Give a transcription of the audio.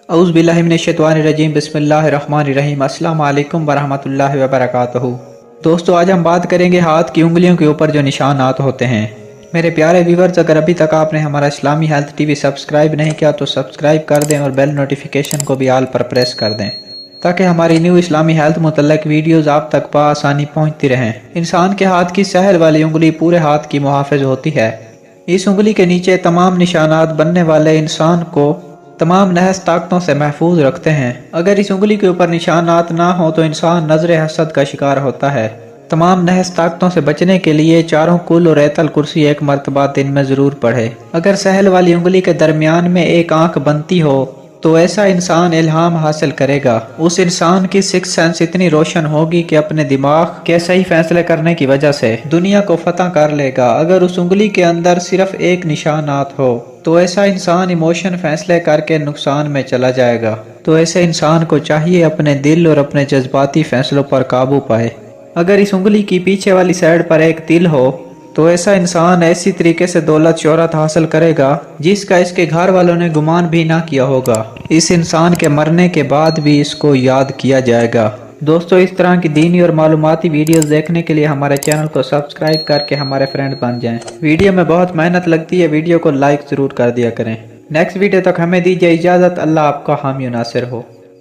औज़ु बिल्लाहि मिनश्शैतानिर्रजीम बिस्मिल्लाहिर्रहमानिर्रहीम अस्सलामु अलैकुम वरहमतुल्लाहि वबरकातुहू। दोस्तों, आज हम बात करेंगे हाथ की उंगलियों के ऊपर जो निशानात होते हैं। मेरे प्यारे व्यूवर्स, अगर अभी तक आपने हमारा इस्लामी हेल्थ टीवी सब्सक्राइब नहीं किया तो सब्सक्राइब कर दें और बेल नोटिफिकेशन को भी आल पर प्रेस कर दें ताकि हमारी न्यू इस्लामी हेल्थ मुतल्लक वीडियोस आप तक बआसानी पहुंचती रहें। इंसान के हाथ की सहल वाली उंगली पूरे हाथ की मुहाफिज होती है। इस उंगली के नीचे तमाम निशानात बनने वाले इंसान को तमाम नहस ताकतों से महफूज रखते हैं। अगर इस उंगली के ऊपर निशानात ना हो तो इंसान नजर हसद का शिकार होता है। तमाम नहस ताकतों से बचने के लिए चारों कुल और ऐतल कुर्सी एक मरतबा दिन में जरूर पढ़े। अगर सहल वाली उंगली के दरमियान में एक आंख बनती हो तो ऐसा इंसान इल्हाम हासिल करेगा। उस इंसान की सिक्स सेंस इतनी रोशन होगी कि अपने दिमाग के सही फैसले करने की वजह से दुनिया को फतह कर लेगा। अगर उस उंगली के अंदर सिर्फ एक निशानात हो तो ऐसा इंसान इमोशन फैसले करके नुकसान में चला जाएगा। तो ऐसे इंसान को चाहिए अपने दिल और अपने जज्बाती फैसलों पर काबू पाए। अगर इस उंगली की पीछे वाली साइड पर एक तिल हो तो ऐसा इंसान ऐसी तरीके से दौलत शोहरत हासिल करेगा जिसका इसके घर वालों ने गुमान भी ना किया होगा। इस इंसान के मरने के बाद भी इसको याद किया जाएगा। दोस्तों, इस तरह की दीनी और मालूमाती वीडियोस देखने के लिए हमारे चैनल को सब्सक्राइब करके हमारे फ्रेंड बन जाएं। वीडियो में बहुत मेहनत लगती है, वीडियो को लाइक जरूर कर दिया करें। नेक्स्ट वीडियो तक हमें दीजिए इजाजत। अल्लाह आपका हामी नासिर हो।